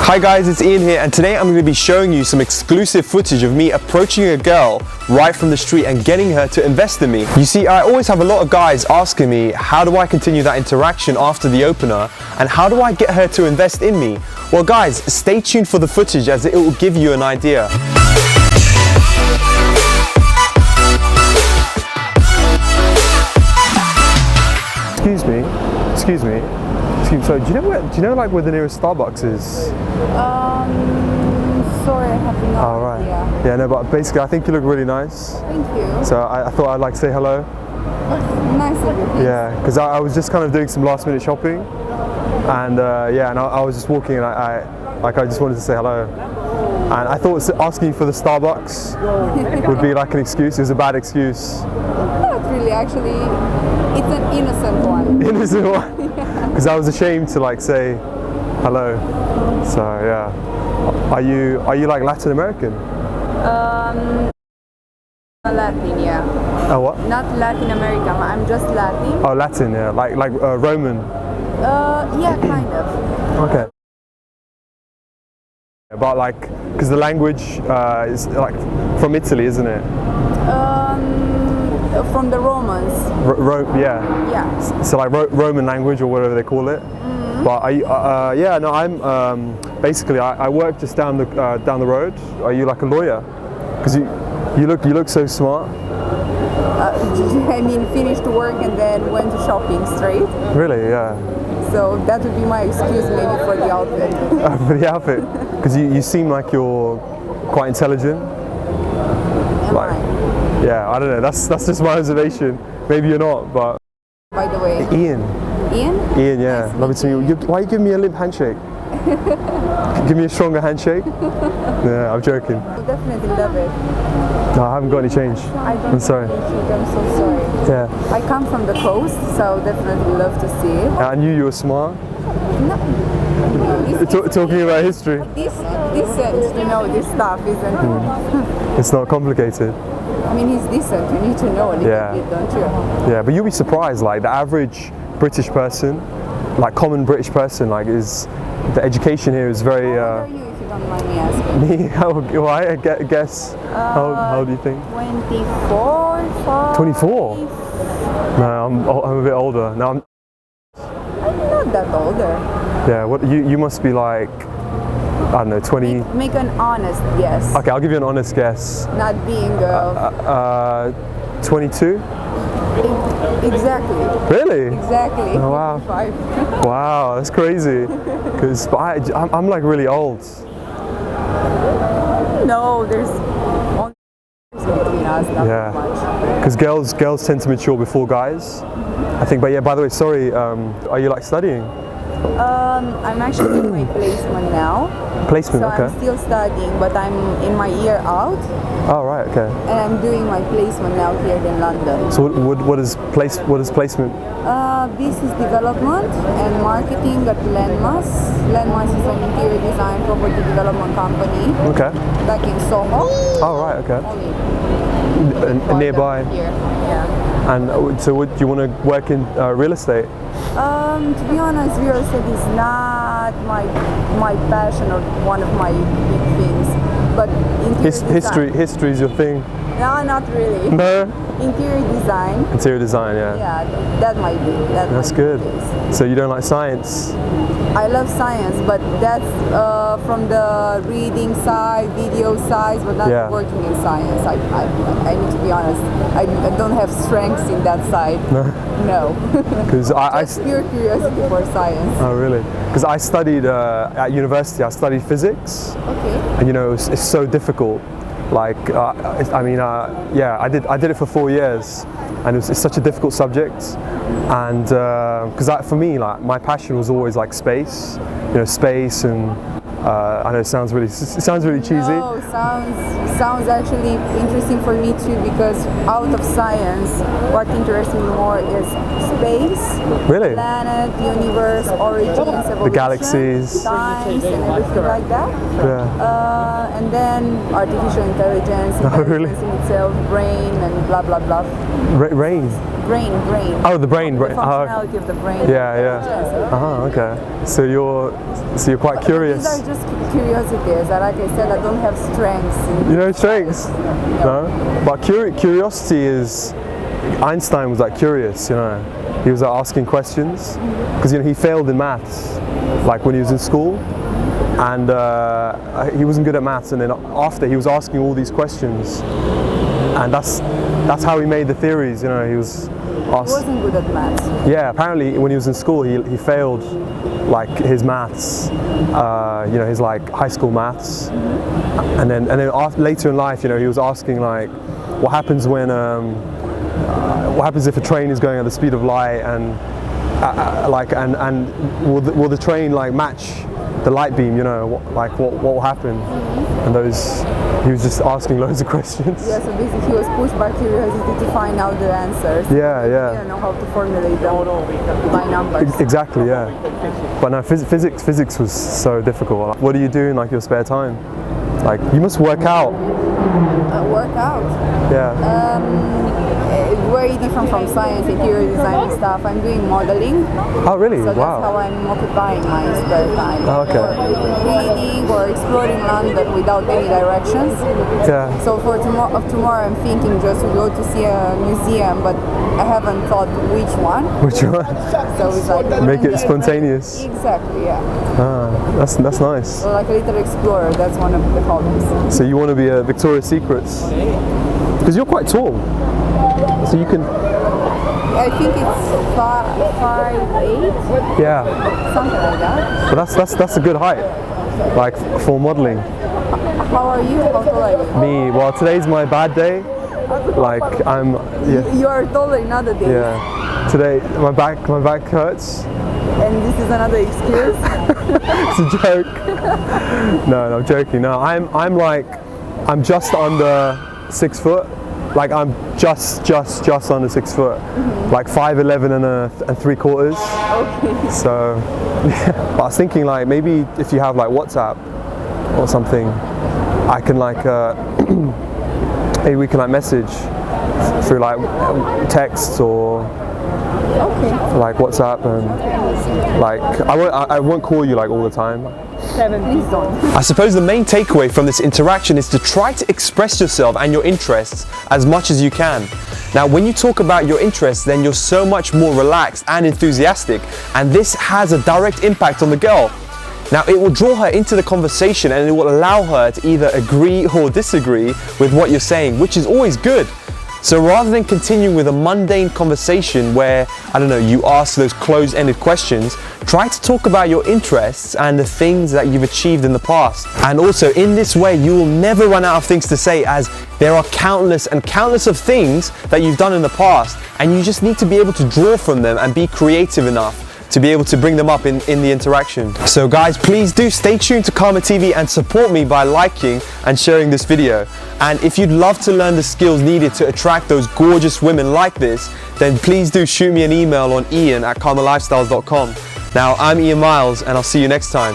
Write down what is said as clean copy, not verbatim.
Hi guys, it's Ian here, and today I'm going to be showing you some exclusive footage of me approaching a girl right from the street and getting her to invest in me. You see, I always have a lot of guys asking me, how do I continue that interaction after the opener, and how do I get her to invest in me? Well guys, stay tuned for the footage as it will give you an idea. Excuse me. So do you know like where the nearest Starbucks is? Sorry, I have no idea. Yeah, no, but basically I think you look really nice. Thank you. So I thought I'd like to say hello. Nice of you. Yeah, because I was just kind of doing some last minute shopping, and I was just walking, and I just wanted to say hello. And I thought asking you for the Starbucks would be like an excuse. It was a bad excuse. Not really, actually. It's an innocent one. Innocent one? Because I was ashamed to like say hello. So yeah. Are you like Latin American? Latin, yeah. Oh, what? Not Latin American, I'm just Latin. Oh, Latin, yeah. Like Roman. Yeah, kind of. Okay. But like, because the language is like from Italy, isn't it? From the Romans. Yeah. Yeah. So like Roman language or whatever they call it. Mm-hmm. But I'm basically I work just down the road. Are you like a lawyer? Because you look so smart. I mean, finished work and then went to shopping straight. Really? Yeah. So that would be my excuse maybe for the outfit. For the outfit? Because you seem like you're quite intelligent. Am I? Yeah, I don't know. That's just my observation. Maybe you're not, but. By the way. Ian. Ian? Ian, yeah. Nice Lovely to meet you. Why are you giving me a limp handshake? Give me a stronger handshake? Yeah, I'm joking. I definitely love it. No, I haven't got any change. I'm sorry. I'm so sorry. Yeah. I come from the coast, so definitely love to see it. I knew you were smart. No. Talking about history. This this stuff isn't. It's not complicated. I mean, he's decent. You need to know a little bit, don't you? Yeah, but you'll be surprised. Like the average British person, like common British person, like the education here is very. How old are you, if you don't mind me asking? Me? I guess. How old do you think? 24. 24. No, I'm a bit older. No, I'm not that older. Yeah. What you must be like. I don't know, 20. Make an honest guess. Okay, I'll give you an honest guess. Not being 22. Exactly. Really? Exactly. Oh, wow. 55. Wow, that's crazy. Because I'm like really old. No, there's only between us, not much. Because girls tend to mature before guys, I think. But yeah, by the way, sorry. Are you like studying? I'm actually in my placement now. Placement, so okay. I'm still studying, but I'm in my year out. Oh, right, okay. And I'm doing my placement now here in London. So what is placement? Business development and marketing at Lenmas. Lenmas is an interior design property development company. Okay. Back in Soho. Oh, right, okay. Only nearby. Here, yeah. And so do you want to work in real estate? To be honest, real estate is not my passion or one of my big things. But history is your thing? No, not really. No? Interior design. Interior design, yeah. Yeah, that might be. That's good. So you don't like science? I love science, but that's from the reading side, video side, but not working in science. I need to be honest. I don't have strengths in that side. No. Because just pure curiosity for science. Oh, really? Because I studied at university. I studied physics. Okay. And it's so difficult. Like, I did it for 4 years, and it's such a difficult subject. And because for me, like, my passion was always like space, space, and I know it sounds really cheesy. No, sounds actually interesting for me too, because out of science, what interests me more is space, really, planet, universe, origins, evolution, the galaxies, science, and everything like that. Yeah. And then artificial intelligence, really? in itself, brain, and blah blah blah. Rain. brain. Oh, the brain. The functionality of the brain. Yeah. Okay. So you're quite curious. These are just curiosities. Like I said, I don't have strengths. You know strengths? No. But curiosity is. Einstein was like curious, you know. He was like asking questions because he failed in maths, like when he was in school, and he wasn't good at maths. And then after, he was asking all these questions, and that's how he made the theories. You know, he wasn't good at maths. Yeah, apparently when he was in school, he failed like his maths, you know, his like high school maths, and then later in life, you know, he was asking like, what happens when what happens if a train is going at the speed of light, and will the train like match the light beam? You know, what will happen? And he was just asking loads of questions. Yeah, so basically he was pushed by curiosity to find out the answers. Yeah. He didn't know how to formulate them by numbers. Exactly, yeah. But no, physics was so difficult. What do you do in like your spare time? Like, you must work out. Work out? Yeah. Very different from science, interior design and stuff. I'm doing modeling. Oh really? So wow. That's how I'm occupying my spare time. Oh, okay. Or reading or exploring London without any directions. Yeah. So for tomorrow I'm thinking just to go to see a museum, but I haven't thought which one. Which one? So it's like make it spontaneous. Exactly, yeah. Ah, that's nice. So like a little explorer, that's one of the hobbies. So you want to be a Victoria's Secrets? Because you're quite tall. So you can. I think it's 5'8". Yeah. Something like that. But that's a good height, like for modeling. How are you? How tall are you? Me. Well, today's my bad day. Like I'm. Yeah. You are taller in other days. Yeah. Today my back hurts. And this is another excuse. It's a joke. No, I'm joking. No, I'm just under 6 foot. Like I'm just under 6 foot, like 5'11" and 3/4. Okay. So, yeah. But I was thinking like maybe if you have like WhatsApp or something, I can like maybe we can like message through like texts or like WhatsApp, and like I won't call you like all the time. Please don't. I suppose the main takeaway from this interaction is to try to express yourself and your interests as much as you can. Now, when you talk about your interests, then you're so much more relaxed and enthusiastic, and this has a direct impact on the girl. Now, it will draw her into the conversation, and it will allow her to either agree or disagree with what you're saying, which is always good. So rather than continuing with a mundane conversation where, I don't know, you ask those closed-ended questions, try to talk about your interests and the things that you've achieved in the past. And also, in this way, you will never run out of things to say, as there are countless of things that you've done in the past, and you just need to be able to draw from them and be creative enough to be able to bring them up in the interaction. So guys, please do stay tuned to Karma TV and support me by liking and sharing this video. And if you'd love to learn the skills needed to attract those gorgeous women like this, then please do shoot me an email on ian@karmalifestyles.com. Now, I'm Ian Miles, and I'll see you next time.